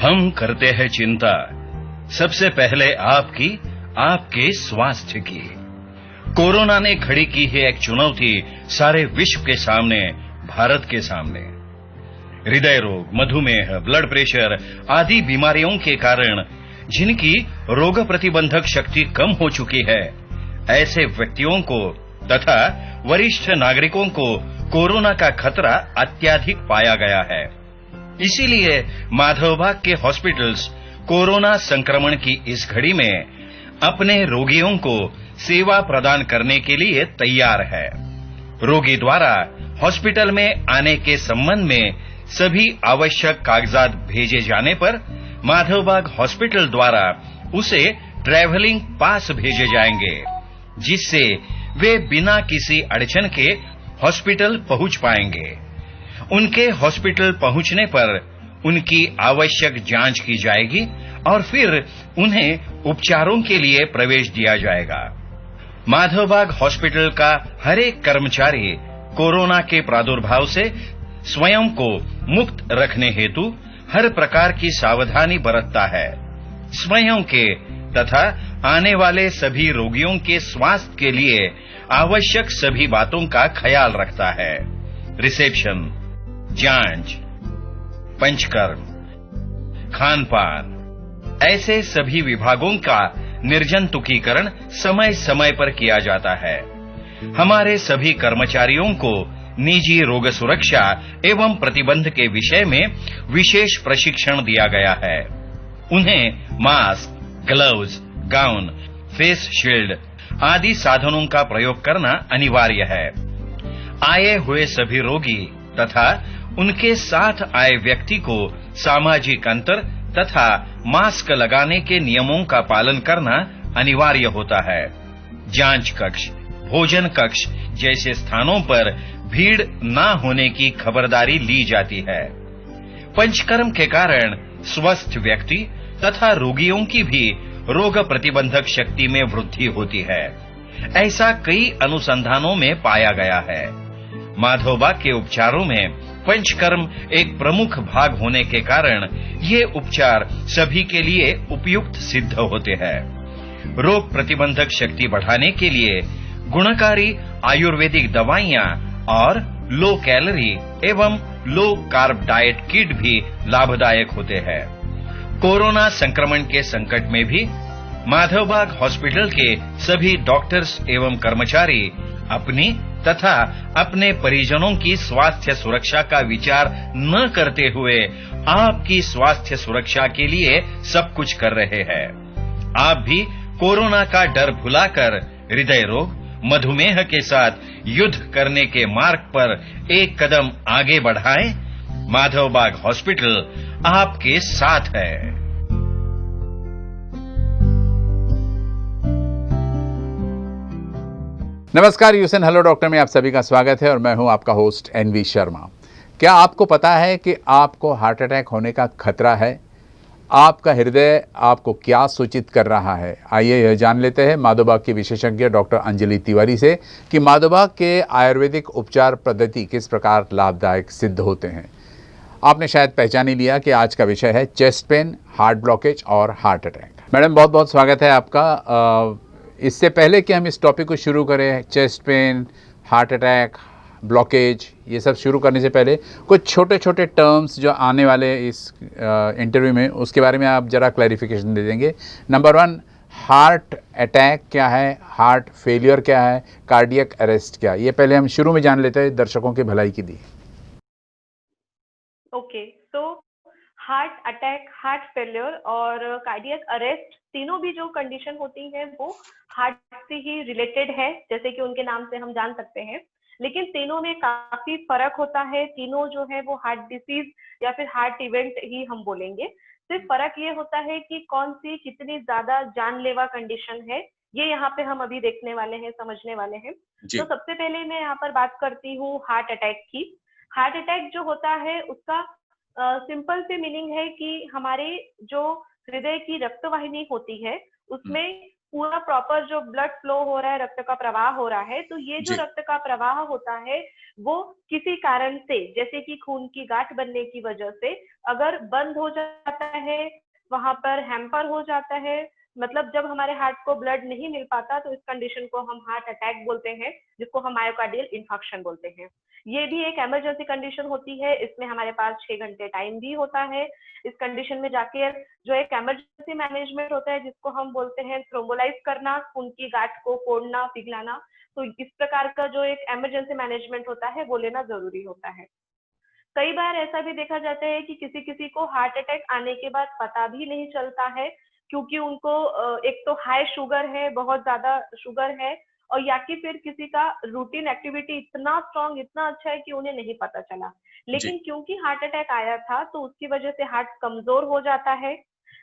हम करते हैं चिंता सबसे पहले आपके स्वास्थ्य की। कोरोना ने खड़ी की है एक चुनौती सारे विश्व के सामने, भारत के सामने। हृदय रोग, मधुमेह, ब्लड प्रेशर आदि बीमारियों के कारण जिनकी रोग प्रतिबंधक शक्ति कम हो चुकी है, ऐसे व्यक्तियों को तथा वरिष्ठ नागरिकों को कोरोना का खतरा अत्यधिक पाया गया है। इसीलिए माधवबाग के हॉस्पिटल्स कोरोना संक्रमण की इस घड़ी में अपने रोगियों को सेवा प्रदान करने के लिए तैयार है। रोगी द्वारा हॉस्पिटल में आने के संबंध में सभी आवश्यक कागजात भेजे जाने पर माधवबाग हॉस्पिटल द्वारा उसे ट्रैवलिंग पास भेजे जाएंगे, जिससे वे बिना किसी अड़चन के हॉस्पिटल पहुंच पाएंगे। उनके हॉस्पिटल पहुंचने पर उनकी आवश्यक जांच की जाएगी और फिर उन्हें उपचारों के लिए प्रवेश दिया जाएगा। माधवबाग हॉस्पिटल का हर एक कर्मचारी कोरोना के प्रादुर्भाव से स्वयं को मुक्त रखने हेतु हर प्रकार की सावधानी बरतता है। स्वयं के तथा आने वाले सभी रोगियों के स्वास्थ्य के लिए आवश्यक सभी बातों का ख्याल रखता है। रिसेप्शन, जांच, पंचकर्म, खान पान, ऐसे सभी विभागों का निर्जंतुकीकरण समय समय पर किया जाता है। हमारे सभी कर्मचारियों को निजी रोग सुरक्षा एवं प्रतिबंध के विषय में विशेष प्रशिक्षण दिया गया है। उन्हें mask, gloves, gown, face shield आदि साधनों का प्रयोग करना अनिवार्य है। आए हुए सभी रोगी तथा उनके साथ आए व्यक्ति को सामाजिक अंतर तथा मास्क लगाने के नियमों का पालन करना अनिवार्य होता है। जांच कक्ष, भोजन कक्ष जैसे स्थानों पर भीड़ न होने की खबरदारी ली जाती है। पंचकर्म के कारण स्वस्थ व्यक्ति तथा रोगियों की भी रोग प्रतिबंधक शक्ति में वृद्धि होती है। ऐसा कई अनुसंधानों में पाया गया है। माधवबाग के उपचारों में पंचकर्म एक प्रमुख भाग होने के कारण ये उपचार सभी के लिए उपयुक्त सिद्ध होते हैं। रोग प्रतिबंधक शक्ति बढ़ाने के लिए गुणकारी आयुर्वेदिक दवाइयां और लो कैलोरी एवं लो कार्ब डाइट किट भी लाभदायक होते हैं। कोरोना संक्रमण के संकट में भी माधवबाग हॉस्पिटल के सभी डॉक्टर्स एवं कर्मचारी अपनी तथा अपने परिजनों की स्वास्थ्य सुरक्षा का विचार न करते हुए आपकी स्वास्थ्य सुरक्षा के लिए सब कुछ कर रहे हैं। आप भी कोरोना का डर भुलाकर हृदय रोग, मधुमेह के साथ युद्ध करने के मार्ग पर एक कदम आगे बढ़ाएं। माधवबाग हॉस्पिटल आपके साथ है। नमस्कार, यूएसएन हेलो डॉक्टर में आप सभी का स्वागत है और मैं हूं आपका होस्ट एनवी शर्मा। क्या आपको पता है कि आपको हार्ट अटैक होने का खतरा है? आपका हृदय आपको क्या सूचित कर रहा है? आइए यह जान लेते हैं माधवबाग की विशेषज्ञ डॉक्टर अंजलि तिवारी से कि माधवबाग के आयुर्वेदिक उपचार पद्धति किस प्रकार लाभदायक सिद्ध होते हैं। आपने शायद पहचान ही लिया कि आज का विषय है चेस्ट पेन, हार्ट ब्लॉकेज और हार्ट अटैक। मैडम, बहुत बहुत स्वागत है आपका। इससे पहले कि हम इस टॉपिक को शुरू करें, chest pain, heart attack, blockage, ये सब शुरू करने से पहले कुछ छोटे छोटे टर्म्स जो आने वाले इस इंटरव्यू में, उसके बारे में आप ज़रा क्लैरिफिकेशन दे देंगे। नंबर 1, हार्ट अटैक क्या है, हार्ट फेलियर क्या है, कार्डियक अरेस्ट क्या है? ये पहले हम शुरू में जान लेते हैं दर्शकों की भलाई के लिए। ओके, तो हार्ट अटैक, हार्ट फेलियर और कार्डियक अरेस्ट तीनों भी जो कंडीशन होती है वो हार्ट से ही रिलेटेड है, जैसे कि उनके नाम से हम जान सकते हैं। लेकिन तीनों में काफी फर्क होता है। तीनों जो है वो हार्ट डिसीज या फिर हार्ट इवेंट ही हम बोलेंगे। सिर्फ फर्क ये होता है कि कौन सी कितनी ज्यादा जानलेवा कंडीशन है, ये यहाँ पे हम अभी देखने वाले हैं, समझने वाले हैं। तो सबसे पहले मैं यहाँ पर बात करती हूँ हार्ट अटैक की। हार्ट अटैक जो होता है उसका सिंपल सी मीनिंग है कि हमारे जो हृदय की रक्तवाहिनी होती है उसमें पूरा प्रॉपर जो ब्लड फ्लो हो रहा है, रक्त का प्रवाह हो रहा है, तो ये जो जी। रक्त का प्रवाह होता है वो किसी कारण से, जैसे कि खून की गांठ बनने की वजह से अगर बंद हो जाता है, वहां पर हैम्पर हो जाता है, मतलब जब हमारे हार्ट को ब्लड नहीं मिल पाता, तो इस कंडीशन को हम हार्ट अटैक बोलते हैं, जिसको हम मायोकार्डियल इंफार्क्शन बोलते हैं। ये भी एक इमरजेंसी कंडीशन होती है। इसमें हमारे पास 6 घंटे टाइम भी होता है। इस कंडीशन में जाके जो एक इमरजेंसी मैनेजमेंट होता है, जिसको हम बोलते हैं थ्रोम्बोलाइज करना, खून की गांठ को फोड़ना, पिघलाना, तो इस प्रकार का जो एक इमरजेंसी मैनेजमेंट होता है वो लेना जरूरी होता है। कई बार ऐसा भी देखा जाता है कि किसी किसी को हार्ट अटैक आने के बाद पता भी नहीं चलता है, क्योंकि उनको एक तो हाई शुगर है, बहुत ज्यादा शुगर है, और या कि फिर किसी का रूटीन एक्टिविटी इतना स्ट्रांग, इतना अच्छा है कि उन्हें नहीं पता चला। जी। लेकिन क्योंकि हार्ट अटैक आया था, तो उसकी वजह से हार्ट कमजोर हो जाता है,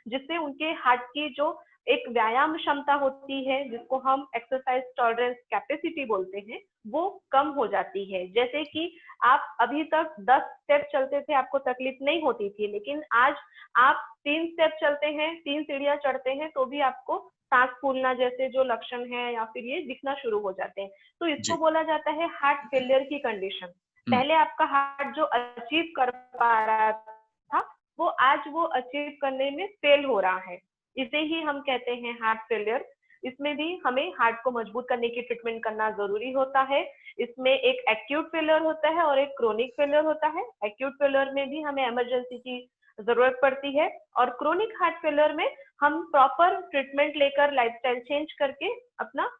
जिससे उनके हार्ट की जो एक व्यायाम क्षमता होती है, जिसको हम एक्सरसाइज टॉलरेंस कैपेसिटी बोलते हैं, वो कम हो जाती है। जैसे कि आप अभी तक 10 स्टेप चलते थे, आपको तकलीफ नहीं होती थी, लेकिन आज आप 3 स्टेप चलते हैं, 3 सीढ़ियां चढ़ते हैं, तो भी आपको सांस फूलना जैसे जो लक्षण है या फिर ये दिखना शुरू हो जाते हैं। तो इसको जी। बोला जाता है हार्ट फेलियर की कंडीशन। हम्म। पहले आपका हार्ट जो अचीव कर पा रहा था, वो आज वो अचीव करने में फेल हो रहा है। इसे ही हम कहते हैं हार्ट फेलियर। इसमें भी हमें हार्ट को मजबूत करने की ट्रीटमेंट करना जरूरी होता है। इसमें एक एक्यूट फेलियर होता है और एक क्रोनिक फेलियर होता है। एक्यूट फेलियर में भी हमें इमरजेंसी की जरूरत पड़ती है, और क्रोनिक हार्ट फेलियर में हम प्रॉपर ट्रीटमेंट लेकर, लाइफस्टाइल चेंज करके अपना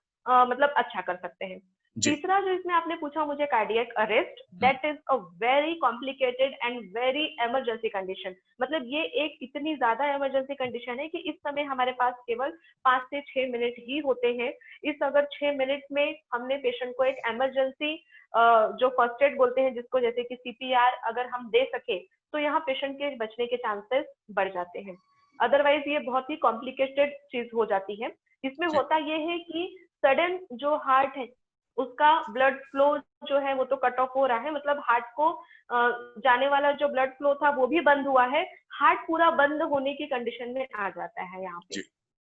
मतलब अच्छा कर सकते हैं। जी। तीसरा जो इसमें आपने पूछा मुझे, cardiac arrest, that is a very complicated and very emergency condition. मतलब ये एक इतनी ज्यादा इमरजेंसी कंडीशन है कि इस समय हमारे पास केवल 5 से 6 मिनट ही होते हैं। इस अगर 6 मिनट में हमने पेशेंट को एक इमरजेंसी जो फर्स्ट एड बोलते हैं, जिसको जैसे कि सीपीआर अगर हम दे सके, तो यहाँ पेशेंट के बचने के चांसेस बढ़ जाते हैं। अदरवाइज ये बहुत ही कॉम्प्लिकेटेड चीज हो जाती है। इसमें जी। होता ये है कि सडन जो हार्ट है, उसका ब्लड फ्लो जो है वो तो कट ऑफ हो रहा है, मतलब हार्ट को जाने वाला जो ब्लड फ्लो था वो भी बंद हुआ है। हार्ट पूरा बंद होने की कंडीशन में आ जाता है यहाँ पे। जी।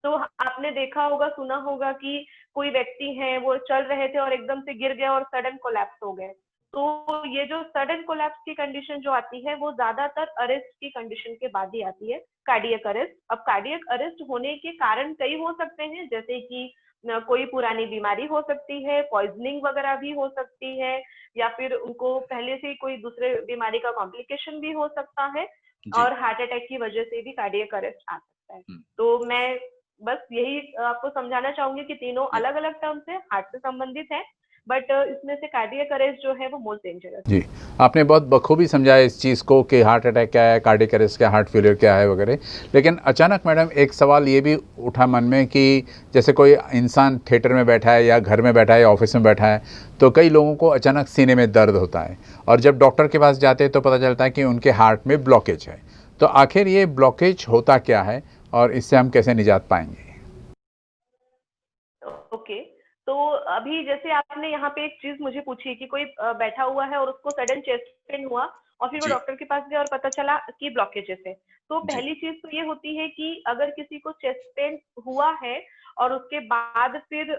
तो आपने देखा होगा, सुना होगा कि कोई व्यक्ति है, वो चल रहे थे और एकदम से गिर गए और सडन कोलैप्स हो गए। तो ये जो सडन कोलैप्स की कंडीशन जो आती है, वो ज्यादातर अरेस्ट की कंडीशन के बाद ही आती है, कार्डियक अरेस्ट। अब कार्डियक अरेस्ट होने के कारण कई हो सकते हैं, जैसे कि कोई पुरानी बीमारी हो सकती है, पॉइजनिंग वगैरह भी हो सकती है, या फिर उनको पहले से कोई दूसरे बीमारी का कॉम्प्लिकेशन भी हो सकता है, जी। और हार्ट अटैक की वजह से भी कार्डियक अरेस्ट आ सकता है। हम्म। तो मैं बस यही आपको समझाना चाहूंगी कि तीनों जी। अलग अलग टर्म्स है, हार्ट से संबंधित है, बट इसमें से कार्डियक अरेस्ट जो है वो मोस्ट डेंजरस है। जी। आपने बहुत बखूबी समझाया इस चीज़ को कि हार्ट अटैक क्या है, कार्डियक अरेस्ट क्या है, हार्ट फेलियर क्या है वगैरह। लेकिन अचानक मैडम एक सवाल ये भी उठा मन में कि जैसे कोई इंसान थिएटर में बैठा है या घर में बैठा है या ऑफिस में बैठा है, तो कई लोगों को अचानक सीने में दर्द होता है, और जब डॉक्टर के पास जाते हैं तो पता चलता है कि उनके हार्ट में ब्लॉकेज है। तो आखिर ये ब्लॉकेज होता क्या है और इससे हम कैसे निजात पाएंगे? ओके, तो अभी जैसे आपने यहाँ पे एक चीज मुझे पूछी कि कोई बैठा हुआ है और उसको सडन चेस्ट पेन हुआ, और फिर वो जी। डॉक्टर के पास गया और पता चला कि ब्लॉकेजेस है। तो जी। पहली चीज तो ये होती है कि अगर किसी को चेस्ट पेन हुआ है और उसके बाद फिर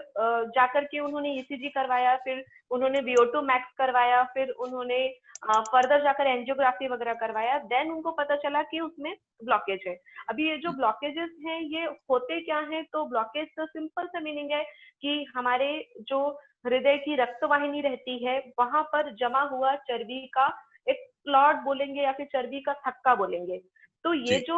जाकर के उन्होंने ईसीजी करवाया, फिर उन्होंने VO2 मैक्स करवाया, फिर उन्होंने फर्दर जाकर एंजियोग्राफी वगैरह करवाया, देन उनको पता चला कि उसमें ब्लॉकेज है। अभी ये जो ब्लॉकेजेस हैं ये होते क्या हैं, तो ब्लॉकेज का सिंपल सा मीनिंग है कि हमारे जो हृदय की रक्तवाहिनी रहती है, वहां पर जमा हुआ चर्बी का एक क्लॉट बोलेंगे या फिर चर्बी का थक्का बोलेंगे। तो ये जी। जो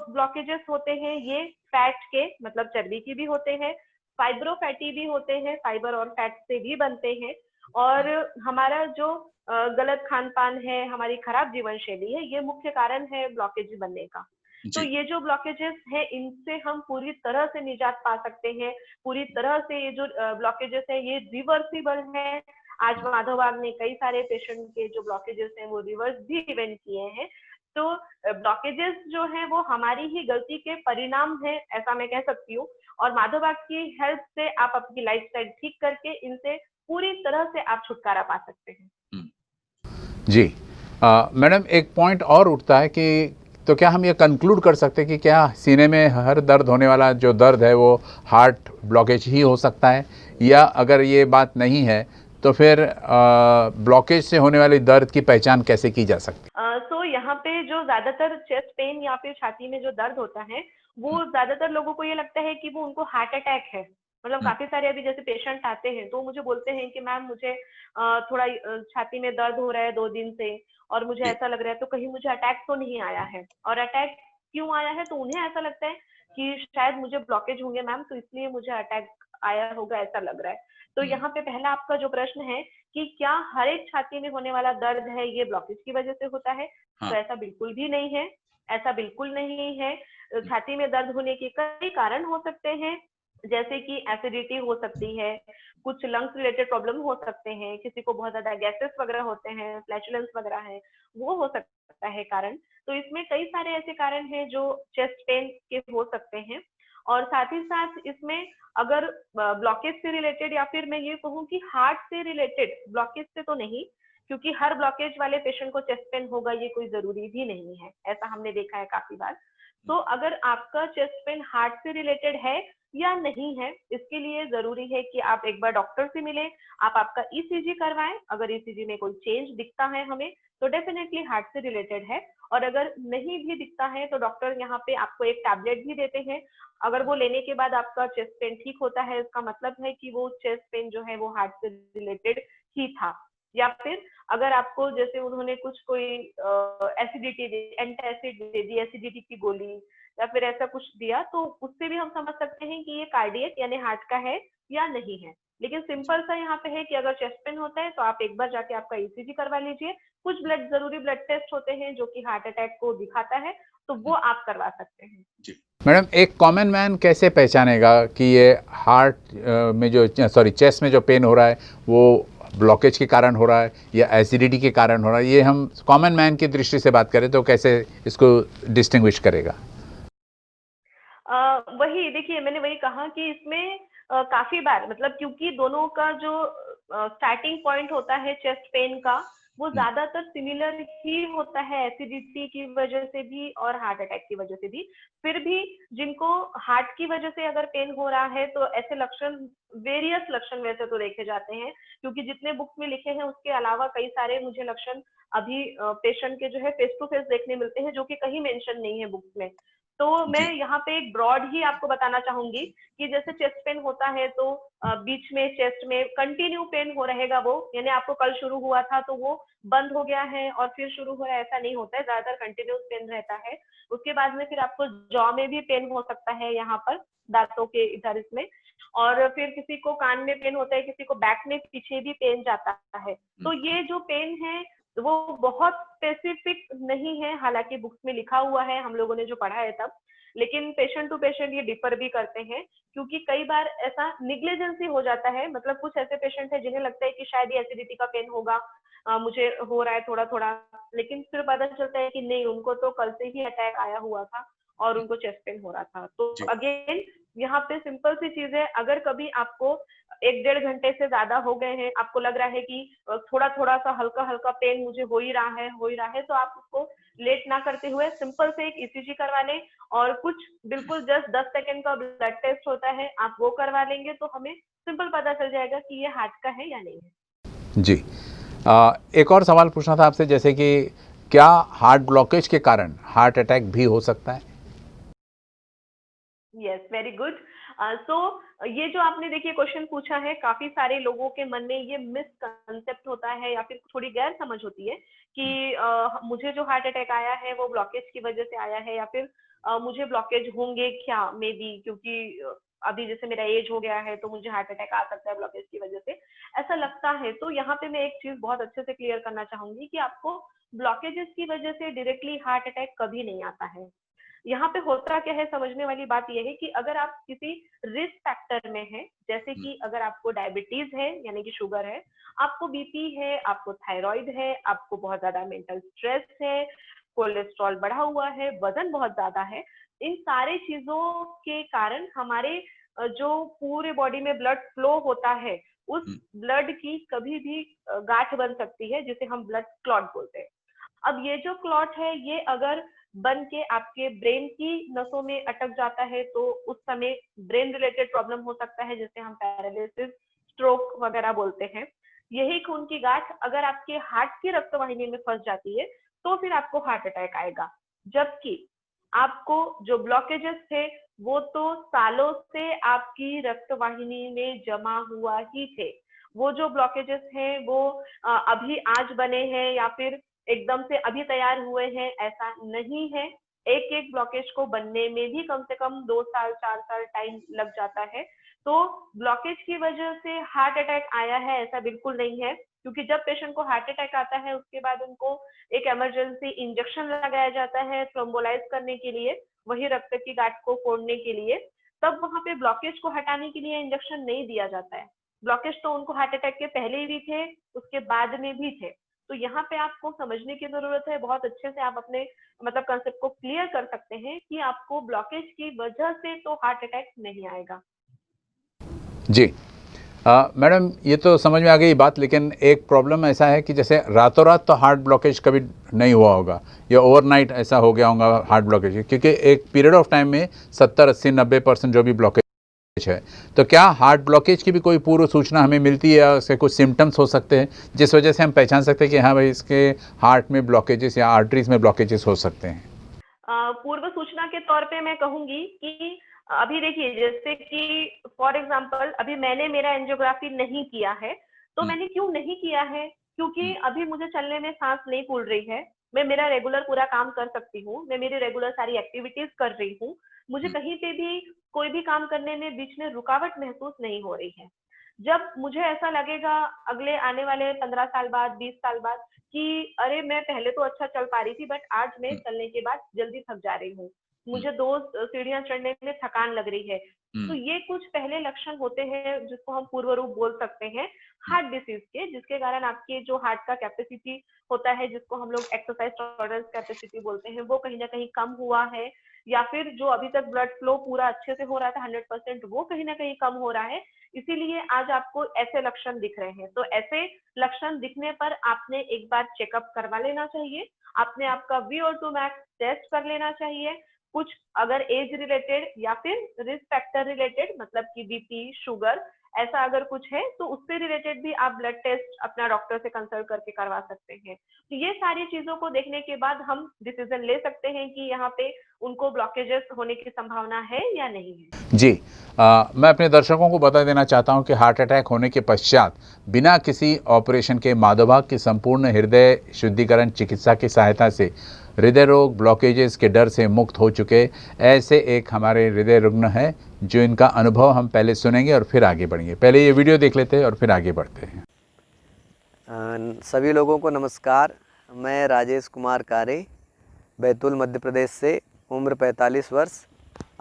ब्लॉकेजेस होते हैं, ये फैट के मतलब चर्बी की भी होते हैं, फाइब्रोफैटी भी होते हैं, फाइबर और फैट से भी बनते हैं, और हमारा जो गलत खान पान है, हमारी खराब जीवन शैली है, ये मुख्य कारण है ब्लॉकेज बनने का। तो जी। ये जो ब्लॉकेजेस है, इनसे हम पूरी तरह से निजात पा सकते हैं। पूरी तरह से ये जो ब्लॉकेजेस है ये रिवर्सिबल है। आज माधवबाग ने कई सारे पेशेंट के जो ब्लॉकेजेस हैं वो रिवर्स भी इवेंट किए हैं। तो ब्लॉकेजेस जो है वो हमारी ही गलती के परिणाम है, ऐसा मैं कह सकती हूँ। और माधवबाग की हेल्प से आप अपनी लाइफस्टाइल ठीक करके इनसे पूरी तरह से आप छुटकारा पा सकते हैं। जी। मैडम एक पॉइंट और उठता है कि तो क्या हम ये कंक्लूड कर सकते हैं कि क्या सीने में हर दर्द होने वाला जो दर्द है वो हार्ट ब्लॉकेज ही हो सकता है, या अगर ये बात नहीं है तो फिर ब्लॉकेज से होने वाली दर्द की पहचान कैसे की जा सकती सो यहाँ पे जो ज्यादातर चेस्ट पेन या फिर छाती में जो दर्द होता है वो ज्यादातर लोगों को ये लगता है कि वो उनको हार्ट अटैक है। मतलब काफी सारे अभी जैसे पेशेंट आते हैं तो मुझे बोलते हैं कि मैम मुझे थोड़ा छाती में दर्द हो रहा है 2 दिन से और मुझे जी। ऐसा लग रहा है, तो कहीं मुझे अटैक तो नहीं आया है। और अटैक क्यों आया है, तो उन्हें ऐसा लगता है कि शायद मुझे ब्लॉकेज होंगे मैम, तो इसलिए मुझे अटैक आया होगा, ऐसा लग रहा है। तो यहाँ पे पहला आपका जो प्रश्न है कि क्या हर एक छाती में होने वाला दर्द है ये ब्लॉकेज की वजह से होता है, तो ऐसा बिल्कुल भी नहीं है। ऐसा बिल्कुल नहीं है। छाती में दर्द होने के कई कारण हो सकते हैं, जैसे कि एसिडिटी हो सकती है, कुछ लंग्स रिलेटेड प्रॉब्लम हो सकते हैं, किसी को बहुत ज्यादा गैसेस वगैरह होते हैं, फ्लैचुलेंस वगैरह है, वो हो सकता है कारण। तो इसमें कई सारे ऐसे कारण हैं जो चेस्ट पेन के हो सकते हैं। और साथ ही साथ इसमें अगर ब्लॉकेज से रिलेटेड या फिर मैं ये कहूँ कि हार्ट से रिलेटेड, ब्लॉकेज से तो नहीं, क्योंकि हर ब्लॉकेज वाले पेशेंट को चेस्ट पेन होगा ये कोई जरूरी भी नहीं है, ऐसा हमने देखा है काफी बार। तो अगर आपका चेस्ट पेन हार्ट से रिलेटेड है या नहीं है, इसके लिए जरूरी है कि आप एक बार डॉक्टर से मिलें, आप आपका ईसीजी करवाएं। अगर ईसीजी में कोई चेंज दिखता है हमें तो डेफिनेटली हार्ट से रिलेटेड है, और अगर नहीं भी दिखता है तो डॉक्टर यहाँ पे आपको एक टैबलेट भी देते हैं। अगर वो लेने के बाद आपका चेस्ट पेन ठीक होता है, इसका मतलब है कि वो चेस्ट पेन जो है वो हार्ट से रिलेटेड ही था। या फिर अगर आपको जैसे उन्होंने कुछ कोई एसिडिटी दे, एंटासिड दे दी, एसिडिटी की गोली या फिर ऐसा कुछ दिया, तो उससे भी हम समझ सकते हैं कि ये कार्डियक यानी हार्ट का है या नहीं है। लेकिन सिंपल सा यहाँ पे है कि अगर चेस्ट पेन होता है तो आप एक बार जाके आपका ईसीजी करवा लीजिए। कुछ जरूरी ब्लड टेस्ट होते हैं जो कि हार्ट अटैक को दिखाता है, तो वो आप करवा सकते हैं। मैडम, एक कॉमन मैन कैसे पहचानेगा कि ये हार्ट में जो चेस्ट में जो पेन हो रहा है वो ब्लॉकेज के कारण हो रहा है या एसिडिटी के कारण हो रहा है? ये हम कॉमन मैन की दृष्टि से बात करें तो कैसे इसको डिस्टिंग्विश करेगा? वही देखिए, मैंने वही कहा कि इसमें काफी बार मतलब क्योंकि दोनों का जो स्टार्टिंग पॉइंट होता है चेस्ट पेन का, वो ज्यादातर सिमिलर ही होता है, एसिडिटी की वजह से भी और हार्ट अटैक की वजह से भी। फिर भी जिनको हार्ट की वजह से अगर पेन हो रहा है तो ऐसे लक्षण, वेरियस लक्षण वैसे तो देखे जाते हैं, क्योंकि जितने बुक्स में लिखे हैं उसके अलावा कई सारे मुझे लक्षण अभी पेशेंट के जो है फेस टू फेस देखने मिलते हैं, जो कि कहीं मेंशन नहीं है बुक्स में। तो मैं यहाँ पे एक ब्रॉड ही आपको बताना चाहूंगी कि जैसे चेस्ट पेन होता है तो बीच में चेस्ट में कंटिन्यू पेन हो रहेगा, वो यानी आपको कल शुरू हुआ था तो वो बंद हो गया है और फिर शुरू हो रहा है, ऐसा नहीं होता है, ज्यादातर कंटिन्यूस पेन रहता है। उसके बाद में फिर आपको जॉ में भी पेन हो सकता है, यहाँ पर दांतों के इधर इसमें। और फिर किसी को कान में पेन होता है, किसी को बैक में पीछे भी पेन जाता है। तो ये जो पेन है वो बहुत स्पेसिफिक नहीं है, हालांकि बुक्स में लिखा हुआ है, हम लोगों ने जो पढ़ा है तब, लेकिन पेशेंट टू पेशेंट ये डिफर भी करते हैं, क्योंकि कई बार ऐसा निग्लिजेंसी हो जाता है। मतलब कुछ ऐसे पेशेंट है जिन्हें लगता है कि शायद ये एसिडिटी का पेन होगा, मुझे हो रहा है थोड़ा थोड़ा, लेकिन फिर पता चलता है कि नहीं, उनको तो कल से ही अटैक आया हुआ था और उनको चेस्ट पेन हो रहा था। तो अगेन यहाँ पे सिंपल सी चीज है, अगर कभी आपको 1-1.5 घंटे से ज्यादा हो गए हैं, आपको लग रहा है कि थोड़ा थोड़ा सा हल्का हल्का पेन मुझे हो ही रहा है, तो आप उसको लेट ना करते हुए सिंपल से एक ईसीजी करवा लें, और कुछ बिल्कुल जस्ट 10 सेकंड का ब्लड टेस्ट होता है, आप वो करवा लेंगे तो हमें सिंपल पता चल जाएगा कि ये हार्ट का है या नहीं है। जी। एक और सवाल पूछना था आपसे, जैसे कि क्या हार्ट ब्लॉकेज के कारण हार्ट अटैक भी हो सकता है? Yes, very good. सो ये जो आपने देखिए क्वेश्चन पूछा है, काफी सारे लोगों के मन में ये मिसकंसेप्ट होता है या फिर थोड़ी गैर समझ होती है कि मुझे जो हार्ट अटैक आया है वो ब्लॉकेज की वजह से आया है, या फिर मुझे ब्लॉकेज होंगे क्या, मे बी क्योंकि अभी जैसे मेरा एज हो गया है तो मुझे हार्ट अटैक आ सकता है ब्लॉकेज की वजह से, ऐसा लगता है। तो यहाँ पे मैं एक चीज बहुत अच्छे से क्लियर करना चाहूंगी कि आपको ब्लॉकेजेस की वजह से डायरेक्टली हार्ट अटैक कभी नहीं आता है। यहाँ पे होता क्या है, समझने वाली बात यह है कि अगर आप किसी रिस्क फैक्टर में हैं, जैसे कि अगर आपको डायबिटीज है यानी कि शुगर है, आपको बीपी है, आपको थायराइड है, आपको बहुत ज्यादा मेंटल स्ट्रेस है, कोलेस्ट्रॉल बढ़ा हुआ है, वजन बहुत ज्यादा है, इन सारे चीजों के कारण हमारे जो पूरे बॉडी में ब्लड फ्लो होता है, उस ब्लड की कभी भी गांठ बन सकती है, जिसे हम ब्लड क्लॉट बोलते हैं। अब ये जो क्लॉट है, ये अगर बन के आपके ब्रेन की नसों में अटक जाता है, तो उस समय ब्रेन रिलेटेड प्रॉब्लम हो सकता है, जिसे हम पैरालिसिस, स्ट्रोक वगैरह बोलते हैं। यही खून की गांठ अगर आपके हार्ट की रक्तवाहिनी में फंस जाती है तो फिर आपको हार्ट अटैक आएगा। जबकि आपको जो ब्लॉकेजेस थे वो तो सालों से आपकी रक्तवाहिनी में जमा हुआ ही थे। वो जो ब्लॉकेजेस हैं वो अभी आज बने हैं या फिर एकदम से अभी तैयार हुए हैं, ऐसा नहीं है। एक एक ब्लॉकेज को बनने में भी कम से कम 2 साल 4 साल टाइम लग जाता है। तो ब्लॉकेज की वजह से हार्ट अटैक आया है ऐसा बिल्कुल नहीं है, क्योंकि जब पेशेंट को हार्ट अटैक आता है उसके बाद उनको एक इमरजेंसी इंजेक्शन लगाया जाता है थ्रोम्बोलाइज करने के लिए, वही रक्त की गांठ को फोड़ने के लिए। तब वहां पे ब्लॉकेज को हटाने के लिए इंजेक्शन नहीं दिया जाता है। ब्लॉकेज तो उनको हार्ट अटैक के पहले भी थे, उसके बाद में भी थे। तो यहाँ पे आपको समझने की जरूरत है, बहुत अच्छे से आप अपने मतलब कंसेप्ट को क्लियर कर सकते हैं कि आपको ब्लॉकेज की वजह से तो हार्ट अटैक नहीं आएगा। जी। मैडम, ये तो समझ में आ गई बात, लेकिन एक प्रॉब्लम ऐसा है कि जैसे रातों रात तो हार्ट ब्लॉकेज कभी नहीं हुआ होगा, या ओवरनाइट ऐसा हो गया होगा हार्ट ब्लॉकेज, क्योंकि एक पीरियड ऑफ टाइम में 70, 80, 90% जो भी ब्लॉकेज है, तो क्या हार्ट ब्लॉकेज की भी कोई पूर्व सूचना हमें मिलती है या उसके कुछ सिम्टम्स हो सकते हैं जिस वजह से हम पहचान सकते हैं कि हाँ भाई इसके हार्ट में ब्लॉकेजेस या आर्टरीज में ब्लॉकेजेस हो सकते हैं? पूर्व सूचना के तौर पे मैं कहूंगी कि अभी देखिए, जैसे कि फॉर एग्जांपल अभी मैंने मेरा एंजियोग्राफी नहीं किया है, तो मैंने क्यों नहीं किया है? क्योंकि अभी मुझे चलने में सांस नहीं फूल रही है, मैं मेरा रेगुलर पूरा काम कर सकती हूँ, मैं मेरी रेगुलर सारी एक्टिविटीज कर रही हूँ, मुझे कहीं पे भी कोई भी काम करने में बीच में रुकावट महसूस नहीं हो रही है। जब मुझे ऐसा लगेगा अगले आने वाले 15 साल बाद, 20 साल बाद, कि अरे मैं पहले तो अच्छा चल पा रही थी बट आज मैं चलने के बाद जल्दी थक जा रही हूँ, मुझे 2 सीढ़ियां चढ़ने में थकान लग रही है, तो ये कुछ पहले लक्षण होते हैं जिसको हम पूर्व रूप बोल सकते हैं हार्ट डिसीज के, जिसके कारण आपके जो हार्ट का कैपेसिटी होता है, जिसको हम लोग एक्सरसाइज टॉलरेंस कैपेसिटी बोलते हैं, वो कहीं ना कहीं कम हुआ है, या फिर जो अभी तक ब्लड फ्लो पूरा अच्छे से हो रहा था 100%, वो कहीं ना कहीं कम हो रहा है, इसीलिए आज आपको ऐसे लक्षण दिख रहे हैं। तो ऐसे लक्षण दिखने पर आपने एक बार चेकअप करवा लेना चाहिए, आपने आपका VO2 मैक्स टेस्ट कर लेना चाहिए, कुछ अगर एज रिलेटेड या फिर रिस्क फैक्टर रिलेटेड, मतलब कि बीपी, शुगर, ऐसा अगर कुछ है तो उससे रिलेटेड भी आप ब्लड टेस्ट अपना डॉक्टर से कंसल्ट करके करवा सकते हैं। तो ये सारी चीजों को देखने के बाद हम डिसीजन ले सकते हैं कि यहाँ पे उनको ब्लॉकेजेस होने की संभावना है या नहीं है। जी। मैं अपने दर्शकों को बता देना चाहता हूं कि हार्ट अटैक होने के पश्चात बिना किसी ऑपरेशन के माधोभाग की संपूर्ण हृदय शुद्धिकरण चिकित्सा की सहायता से हृदय रोग ब्लॉकेजेस के डर से मुक्त हो चुके ऐसे एक हमारे हृदय रुग्ण हैं, जो इनका अनुभव हम पहले सुनेंगे और फिर आगे बढ़ेंगे। पहले ये वीडियो देख लेते हैं और फिर आगे बढ़ते हैं। सभी लोगों को नमस्कार। मैं राजेश कुमार कारे, बैतूल मध्य प्रदेश से, उम्र 45 वर्ष।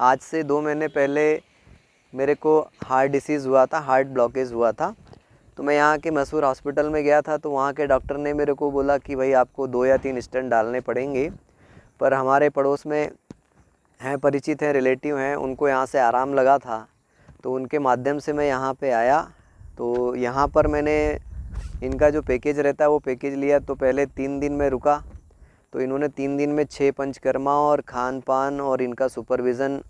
आज से 2 महीने पहले मेरे को हार्ट डिसीज़ हुआ था, हार्ट ब्लॉकेज हुआ था। तो मैं यहाँ के मशहूर हॉस्पिटल में गया था, तो वहाँ के डॉक्टर ने मेरे को बोला कि भाई आपको 2 या 3 स्टेंट डालने पड़ेंगे। पर हमारे पड़ोस में हैं, परिचित हैं, रिलेटिव हैं, उनको यहाँ से आराम लगा था, तो उनके माध्यम से मैं यहाँ पे आया। तो यहाँ पर मैंने इनका जो पैकेज रहता है वो पैकेज लिया। तो पहले 3 दिन में रुका, तो इन्होंने 3 दिन में 6 पंचकर्मा और खान पान और इनका सुपरविज़न,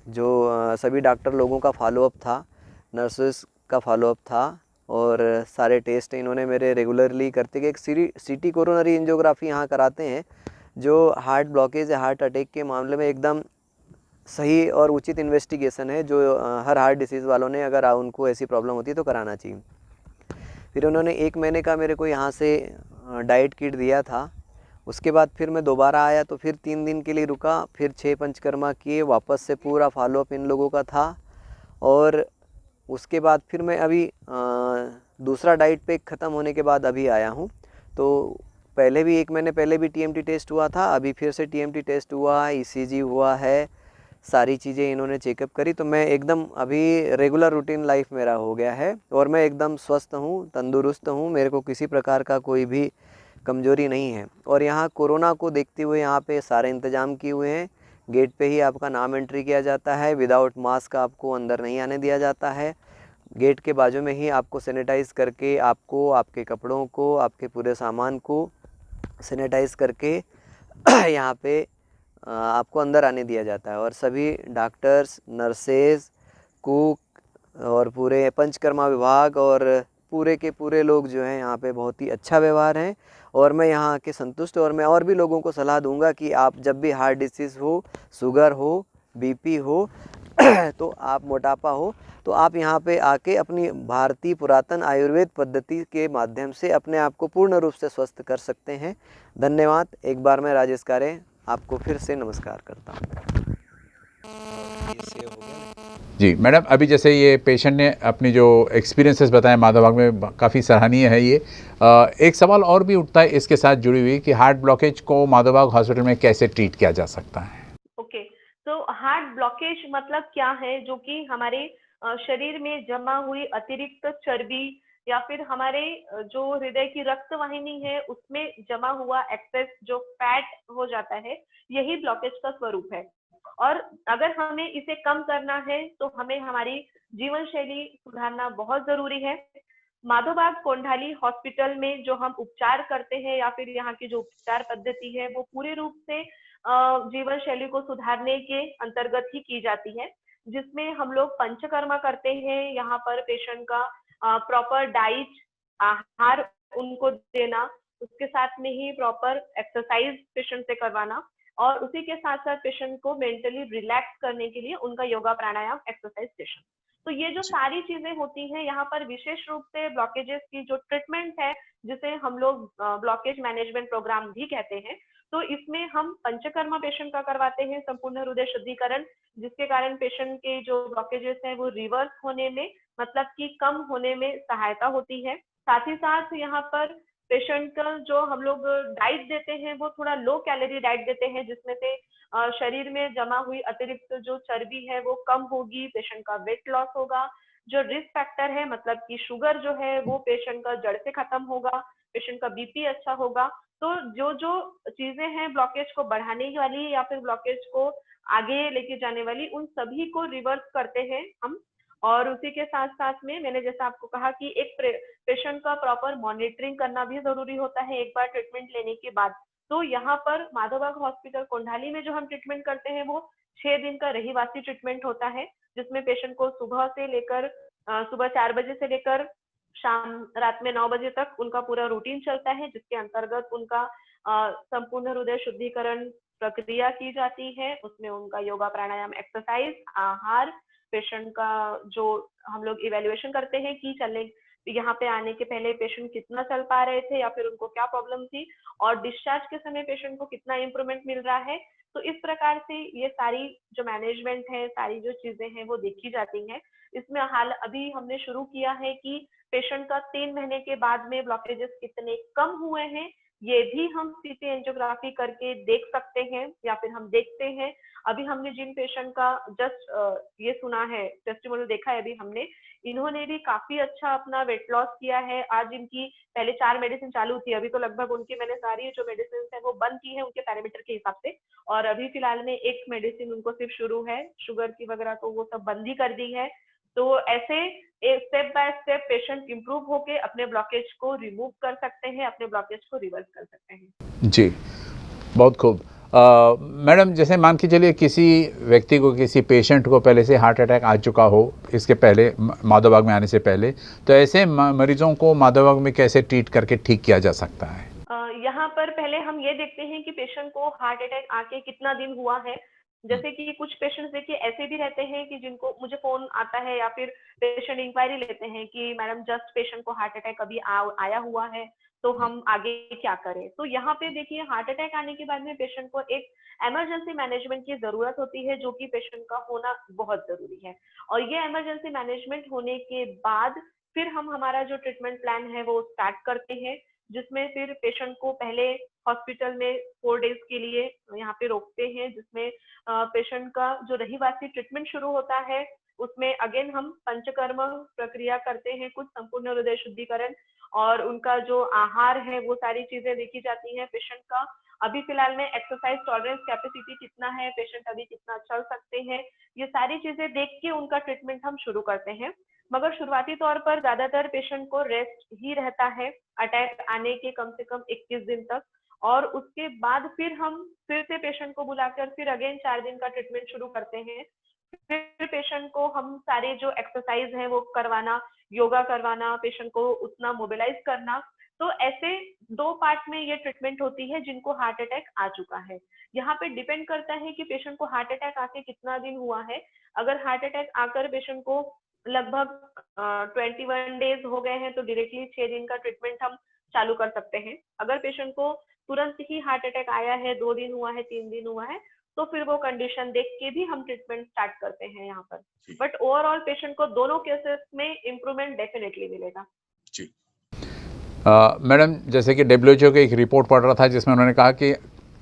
जो सभी डॉक्टर लोगों का फॉलोअप था, नर्सेस का फॉलोअप था, और सारे टेस्ट इन्होंने मेरे रेगुलरली करते गए। एक सीटी कोरोनरी एंजियोग्राफी यहाँ कराते हैं, जो हार्ट ब्लॉकेज या हार्ट अटैक के मामले में एकदम सही और उचित इन्वेस्टिगेशन है, जो हर हार्ट डिसीज़ वालों ने, अगर उनको ऐसी प्रॉब्लम होती है तो कराना चाहिए। फिर उन्होंने 1 महीने का मेरे को यहाँ से डाइट किट दिया था। उसके बाद फिर मैं दोबारा आया, तो फिर 3 दिन के लिए रुका, फिर 6 पंचकर्मा किए, वापस से पूरा फॉलोअप इन लोगों का था। और उसके बाद फिर मैं अभी दूसरा डाइट पैक ख़त्म होने के बाद अभी आया हूँ। तो पहले भी 1 महीने पहले भी TMT टेस्ट हुआ था, अभी फिर से TMT टेस्ट हुआ, ECG हुआ है, सारी चीज़ें इन्होंने चेकअप करी। तो मैं एकदम अभी रेगुलर रूटीन लाइफ मेरा हो गया है, और मैं एकदम स्वस्थ हूँ, तंदुरुस्त हूँ, मेरे को किसी प्रकार का कोई भी कमजोरी नहीं है। और यहाँ कोरोना को देखते हुए यहाँ पे सारे इंतजाम किए हुए हैं। गेट पे ही आपका नाम एंट्री किया जाता है, विदाउट मास्क आपको अंदर नहीं आने दिया जाता है। गेट के बाजू में ही आपको सैनिटाइज़ करके, आपको, आपके कपड़ों को, आपके पूरे सामान को सैनिटाइज़ करके यहाँ पे आपको अंदर आने दिया जाता है। और सभी डॉक्टर्स, नर्सेज, कुक और पूरे पंचकर्मा विभाग और पूरे के पूरे लोग जो हैं यहाँ पे बहुत ही अच्छा व्यवहार है। और मैं यहाँ आके संतुष्ट, और मैं और भी लोगों को सलाह दूंगा कि आप जब भी हार्ट डिसीज़ हो, शुगर हो, बीपी हो तो आप मोटापा हो, तो आप यहाँ पे आके अपनी भारतीय पुरातन आयुर्वेद पद्धति के माध्यम से अपने आप को पूर्ण रूप से स्वस्थ कर सकते हैं। धन्यवाद। एक बार मैं राजेश कारे आपको फिर से नमस्कार करता हूँ। जी मैडम, अभी जैसे ये पेशेंट ने अपनी जो एक्सपीरियंसेस बताए माधवबाग में, काफ़ी सराहनीय है ये। एक सवाल और भी उठता है इसके साथ जुड़ी हुई कि हार्ट ब्लॉकेज को माधवबाग हॉस्पिटल में कैसे ट्रीट किया जा सकता है? ओके, तो हार्ट ब्लॉकेज मतलब क्या है? जो कि हमारे शरीर में जमा हुई अतिरिक्त चर्बी या फिर हमारे जो हृदय की रक्त वाहिनी है उसमें जमा हुआ एक्सेस जो फैट हो जाता है, यही ब्लॉकेज का स्वरूप है। और अगर हमें इसे कम करना है तो हमें हमारी जीवन शैली सुधारना बहुत जरूरी है। माधोबाग कोंडाली हॉस्पिटल में जो हम उपचार करते हैं या फिर यहाँ की जो उपचार पद्धति है वो पूरे रूप से जीवन शैली को सुधारने के अंतर्गत ही की जाती है, जिसमें हम लोग पंचकर्मा करते हैं। यहाँ पर पेशेंट का प्रॉपर डाइट, आहार उनको देना, उसके साथ में ही प्रॉपर एक्सरसाइज पेशेंट से करवाना, और उसी के साथ साथ पेशेंट को मेंटली रिलैक्स करने के लिए उनका योगा प्राणायाम एक्सरसाइज सेशन। तो ये जो सारी चीजें होती हैं यहाँ पर विशेष रूप से ब्लॉकेजेस की जो ट्रीटमेंट है, जिसे हम लोग ब्लॉकेज मैनेजमेंट प्रोग्राम भी कहते हैं, तो इसमें हम पंचकर्मा पेशेंट का करवाते हैं, संपूर्ण हृदय शुद्धिकरण, जिसके कारण पेशेंट के जो ब्लॉकेजेस हैं वो रिवर्स होने में, मतलब कि कम होने में सहायता होती है। साथ ही साथ यहाँ पर पेशेंट का जो हम लोग डाइट देते हैं वो थोड़ा लो कैलोरी डाइट देते हैं, जिसमें से शरीर में जमा हुई अतिरिक्त जो चर्बी है वो कम होगी, पेशेंट का वेट लॉस होगा, जो रिस्क फैक्टर है मतलब कि शुगर जो है वो पेशेंट का जड़ से खत्म होगा, पेशेंट का बीपी अच्छा होगा। तो जो जो चीजें हैं ब्लॉकेज को बढ़ाने वाली या फिर ब्लॉकेज को आगे लेके जाने वाली, उन सभी को रिवर्स करते हैं हम। और उसी के साथ साथ में मैंने जैसा आपको कहा कि एक पेशेंट का प्रॉपर मॉनिटरिंग करना भी जरूरी होता है एक बार ट्रीटमेंट लेने के बाद। तो यहाँ पर माधवबाग हॉस्पिटल कोंडाली में जो हम ट्रीटमेंट करते हैं वो 6 दिन का रहीवासी ट्रीटमेंट होता है, जिसमें पेशेंट को सुबह से लेकर सुबह 4 बजे से लेकर शाम रात में 9 बजे तक उनका पूरा रूटीन चलता है, जिसके अंतर्गत उनका संपूर्ण हृदय शुद्धिकरण प्रक्रिया की जाती है। उसमें उनका योगा प्राणायाम एक्सरसाइज, आहार, पेशेंट का जो हम लोग इवेल्युएशन करते हैं कि चलने यहाँ पे आने के पहले पेशेंट कितना चल पा रहे थे या फिर उनको क्या प्रॉब्लम थी, और डिस्चार्ज के समय पेशेंट को कितना इम्प्रूवमेंट मिल रहा है। तो इस प्रकार से ये सारी जो मैनेजमेंट है, सारी जो चीजें हैं वो देखी जाती हैं। इसमें हाल अभी हमने शुरू किया है कि पेशेंट का 3 महीने के बाद में ब्लॉकेजेस कितने कम हुए हैं ये भी हम सीटी एंजियोग्राफी करके देख सकते हैं या फिर हम देखते हैं। अभी हमने जिन पेशेंट का जस्ट ये सुना है, टेस्टिमोनियल देखा है अभी हमने, इन्होंने भी काफी अच्छा अपना वेट लॉस किया है। आज इनकी पहले 4 मेडिसिन चालू थी, अभी तो लगभग उनकी मैंने सारी जो मेडिसिन है वो बंद की है उनके पैरामीटर के हिसाब से, और अभी फिलहाल में एक मेडिसिन उनको सिर्फ शुरू है शुगर की वगैरह, तो वो सब बंद ही कर दी है। तो ऐसे step by step patient improve होके अपने ब्लॉकेज को रिमूव कर सकते हैं, अपने ब्लॉकेज को रिवर्स कर सकते हैं। जी, बहुत खूब। मैडम, जैसे मान के चलिए किसी व्यक्ति को, किसी पेशेंट को पहले से हार्ट अटैक आ चुका हो, इसके पहले माधवबाग में आने से पहले, तो ऐसे मरीजों को माधवबाग में कैसे ट्रीट करके ठीक किया जा सकता है? यहाँ पर पहले हम ये देखते हैं कि पेशेंट को हार्ट अटैक आके कितना दिन हुआ है। जैसे कि कुछ पेशेंट्स देखिए ऐसे भी रहते हैं कि जिनको मुझे फोन आता है या फिर पेशेंट इंक्वायरी लेते हैं कि मैडम जस्ट पेशेंट को हार्ट अटैक अभी आया हुआ है, तो हम आगे क्या करें। तो यहाँ पे देखिए हार्ट अटैक आने के बाद में पेशेंट को एक इमरजेंसी मैनेजमेंट की जरूरत होती है, जो कि पेशेंट का होना बहुत जरूरी है। और ये इमरजेंसी मैनेजमेंट होने के बाद फिर हम हमारा जो ट्रीटमेंट प्लान है वो स्टार्ट करते हैं, जिसमें फिर पेशेंट को पहले हॉस्पिटल में 4 डेज के लिए यहाँ पे रोकते हैं, जिसमें पेशेंट का जो रहीवासी ट्रीटमेंट शुरू होता है उसमें अगेन हम पंचकर्म प्रक्रिया करते हैं, कुछ संपूर्ण हृदय शुद्धिकरण, और उनका जो आहार है वो सारी चीजें देखी जाती हैं। पेशेंट का अभी फिलहाल में एक्सरसाइज टॉलरेंस कैपेसिटी कितना है, पेशेंट अभी कितना चल सकते हैं, ये सारी चीजें देख के उनका ट्रीटमेंट हम शुरू करते हैं। मगर शुरुआती तौर पर ज्यादातर पेशेंट को रेस्ट ही रहता है अटैक आने के कम से कम 21 दिन तक, और उसके बाद फिर हम फिर से पेशेंट को बुलाकर फिर अगेन 4 दिन का ट्रीटमेंट शुरू करते हैं। फिर पेशेंट को हम सारे जो एक्सरसाइज है वो करवाना, योगा करवाना, पेशेंट को उतना मोबिलाइज करना। तो ऐसे 2 पार्ट में ये ट्रीटमेंट होती है जिनको हार्ट अटैक आ चुका है। यहाँ पे डिपेंड करता है कि पेशेंट को हार्ट अटैक आके कितना दिन हुआ है। अगर हार्ट अटैक आकर पेशेंट को लगभग 21 डेज हो गए हैं तो डायरेक्टली 6 दिन का ट्रीटमेंट हम चालू कर सकते हैं। अगर पेशेंट को तुरंत ही हार्ट अटैक आया है, 2 दिन हुआ है, 3 दिन हुआ है, तो फिर वो कंडीशन देख के भी हम ट्रीटमेंट स्टार्ट करते हैं यहाँ पर। बट ओवरऑल पेशेंट को दोनों केसेस में इम्प्रूवमेंट डेफिनेटली मिलेगा। जी मैडम, जैसे कि WHO की एक रिपोर्ट पढ़ रहा था जिसमें उन्होंने कहा कि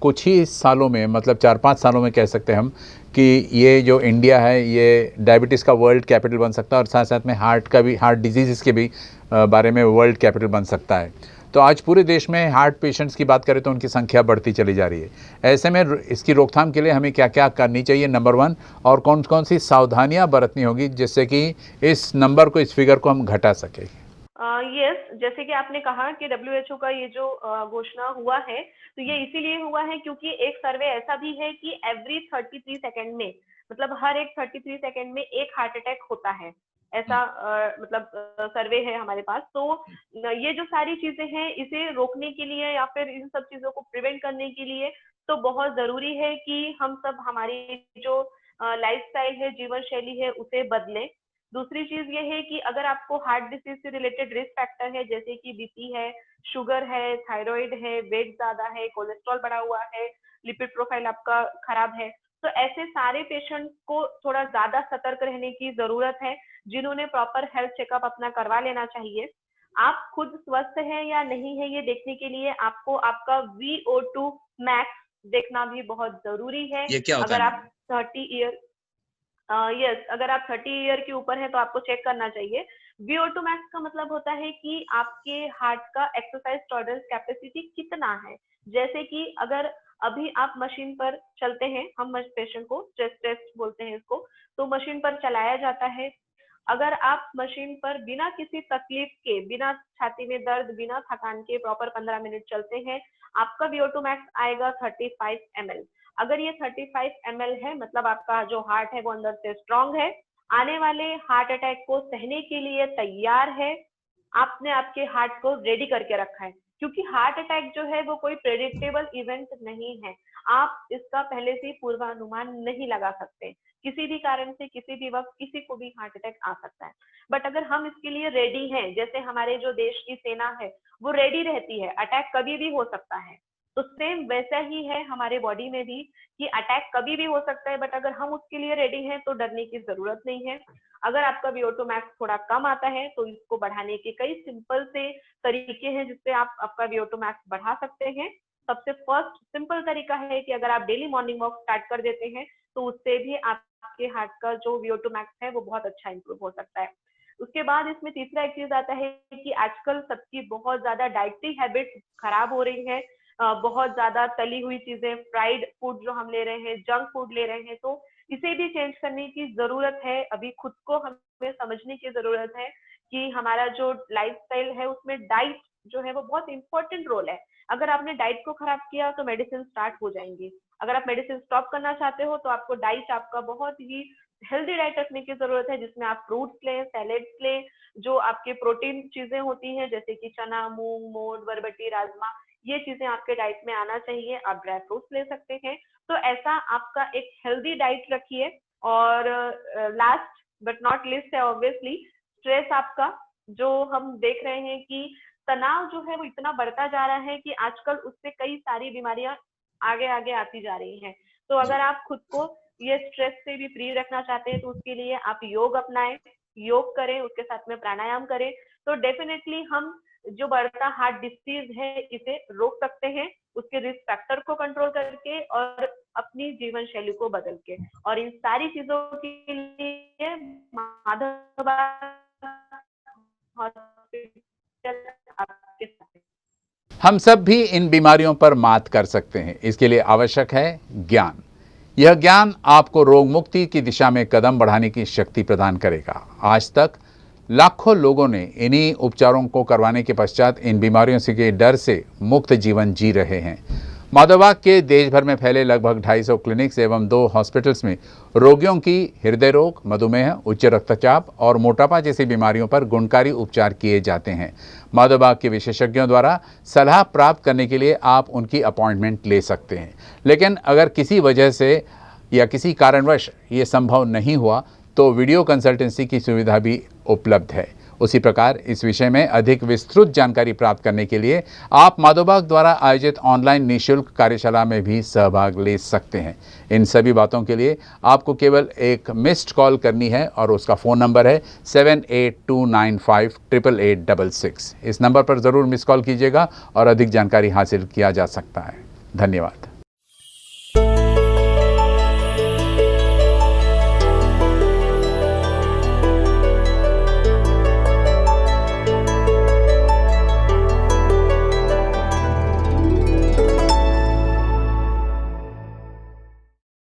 कुछ ही सालों में, मतलब 4-5 सालों में कह सकते हैं हम, कि ये जो इंडिया है ये डायबिटीज़ का वर्ल्ड कैपिटल बन सकता है और साथ साथ में हार्ट डिजीज़ के भी बारे में वर्ल्ड कैपिटल बन सकता है। तो आज पूरे देश में हार्ट पेशेंट्स की बात करें तो उनकी संख्या बढ़ती चली जा रही है। ऐसे में इसकी रोकथाम के लिए हमें क्या क्या करनी चाहिए, नंबर 1, और कौन कौन सी सावधानियां बरतनी होगी जिससे कि इस नंबर को, इस फिगर को हम घटा सकें? यस, जैसे कि आपने कहा कि WHO का ये जो घोषणा हुआ है, तो ये इसीलिए हुआ है क्योंकि एक सर्वे ऐसा भी है कि एवरी 33 सेकेंड में, मतलब हर एक 33 सेकेंड में एक हार्ट अटैक होता है। ऐसा मतलब सर्वे है हमारे पास। तो ये जो सारी चीजें हैं, इसे रोकने के लिए या फिर इन सब चीजों को प्रिवेंट करने के लिए तो बहुत जरूरी है कि हम सब हमारी जो लाइफस्टाइल है, जीवन शैली है, उसे बदलें। दूसरी चीज ये है कि अगर आपको हार्ट डिसीज से रिलेटेड रिस्क फैक्टर है, जैसे कि बीपी है, शुगर है, थायराइड है, वेट ज्यादा है, कोलेस्ट्रॉल बढ़ा हुआ है, लिपिड प्रोफाइल आपका खराब है, तो ऐसे सारे पेशेंट को थोड़ा ज्यादा सतर्क रहने की जरूरत है, जिन्होंने प्रॉपर हेल्थ चेकअप अपना करवा लेना चाहिए। आप खुद स्वस्थ हैं या नहीं है ये देखने के लिए आपको आपका VO2 मैक्स देखना भी बहुत जरूरी है। ये क्या होता अगर है? आप 30 ईयर अगर आप 30 ईयर के ऊपर है तो आपको चेक करना चाहिए। VO2 मैक्स का मतलब होता है कि आपके हार्ट का एक्सरसाइज टॉलरेंस कैपेसिटी कितना है। जैसे कि अगर अभी आप मशीन पर चलते हैं, हम पेशेंट को स्ट्रेस टेस्ट बोलते हैं इसको, तो मशीन पर चलाया जाता है। अगर आप मशीन पर बिना किसी तकलीफ के, बिना छाती में दर्द, बिना थकान के प्रॉपर 15 मिनट चलते हैं, आपका VO2 मैक्स आएगा 35 ml। अगर ये 35 ml है, मतलब आपका जो हार्ट है वो अंदर से स्ट्रांग है, आने वाले हार्ट अटैक को सहने के लिए तैयार है, आपने आपके हार्ट को रेडी करके रखा है। क्योंकि हार्ट अटैक जो है वो कोई प्रेडिक्टेबल इवेंट नहीं है, आप इसका पहले से पूर्वानुमान नहीं लगा सकते। किसी भी कारण से किसी भी वक्त किसी को भी हार्ट अटैक आ सकता है। बट अगर हम इसके लिए रेडी हैं, जैसे हमारे जो देश की सेना है वो रेडी रहती है, अटैक कभी भी हो सकता है, तो सेम वैसा ही है हमारे बॉडी में भी कि अटैक कभी भी हो सकता है। बट अगर हम उसके लिए रेडी हैं तो डरने की जरूरत नहीं है। अगर आपका VO2 मैक्स थोड़ा कम आता है तो इसको बढ़ाने के कई सिंपल से तरीके हैं जिससे आप आपका VO2 मैक्स बढ़ा सकते हैं। सबसे फर्स्ट सिंपल तरीका है कि अगर आप डेली मॉर्निंग वॉक स्टार्ट कर देते हैं तो उससे भी आपके हार्ट का जो VO2 मैक्स है वो बहुत अच्छा इंप्रूव हो सकता है। उसके बाद इसमें तीसरा एक चीज आता है कि आजकल सबकी बहुत ज्यादा डाइटरी हैबिट खराब हो रही है। बहुत ज्यादा तली हुई चीजें, फ्राइड फूड जो हम ले रहे हैं, जंक फूड ले रहे हैं, तो इसे भी चेंज करने की जरूरत है। अभी खुद को हमें समझने की जरूरत है कि हमारा जो लाइफस्टाइल है उसमें डाइट जो है वो बहुत इंपॉर्टेंट रोल है। अगर आपने डाइट को खराब किया तो मेडिसिन स्टार्ट हो जाएंगी। अगर आप मेडिसिन स्टॉप करना चाहते हो तो आपको डाइट आपका बहुत ही हेल्दी डाइट रखने की जरूरत है, जिसमें आप फ्रूट्स लें, सैलेड्स लें, जो आपके प्रोटीन चीजें होती हैं जैसे कि चना, मूंग, मोठ, बरबटी, राजमा, ये चीजें आपके डाइट में आना चाहिए। आप ड्राई फ्रूट्स ले सकते हैं। तो ऐसा आपका एक हेल्दी डाइट रखिए। और लास्ट बट नॉट लिस्ट है ऑब्वियसली स्ट्रेस आपका, जो हम देख रहे हैं कि तनाव जो है वो इतना बढ़ता जा रहा है कि आजकल उससे कई सारी बीमारियां आगे आगे आती जा रही हैं। तो अगर आप खुद को ये स्ट्रेस से भी फ्री रखना चाहते हैं तो उसके लिए आप योग अपनाएं, योग करें, उसके साथ में प्राणायाम करें, तो डेफिनेटली हम जो बढ़ता हार्ट डिसीज है इसे रोक सकते हैं, उसके रिस्क फैक्टर को कंट्रोल करके और अपनी जीवन शैली को बदल के। और इन सारी चीजों के लिए माधव हॉस्पिटल आपके साथ है। हम सब भी इन बीमारियों पर मात कर सकते हैं। इसके लिए आवश्यक है ज्ञान। यह ज्ञान आपको रोग मुक्ति की दिशा में कदम बढ़ाने की शक्ति प्रदान करेगा। आज तक लाखों लोगों ने इन्हीं उपचारों को करवाने के पश्चात इन बीमारियों से के डर से मुक्त जीवन जी रहे हैं। माधोबाग के देश भर में फैले लगभग 250 क्लिनिक्स एवं 2 हॉस्पिटल्स में रोगियों की हृदय रोग, मधुमेह, उच्च रक्तचाप और मोटापा जैसी बीमारियों पर गुणकारी उपचार किए जाते हैं। माधोबाग के विशेषज्ञों द्वारा सलाह प्राप्त करने के लिए आप उनकी अपॉइंटमेंट ले सकते हैं। लेकिन अगर किसी वजह से या किसी कारणवश ये संभव नहीं हुआ तो वीडियो कंसल्टेंसी की सुविधा भी उपलब्ध है। उसी प्रकार इस विषय में अधिक विस्तृत जानकारी प्राप्त करने के लिए आप माधोबाग द्वारा आयोजित ऑनलाइन निःशुल्क कार्यशाला में भी सहभाग ले सकते हैं। इन सभी बातों के लिए आपको केवल एक मिस्ड कॉल करनी है और उसका फ़ोन नंबर है 7829588866। इस नंबर पर ज़रूर मिस कॉल कीजिएगा और अधिक जानकारी हासिल किया जा सकता है। धन्यवाद।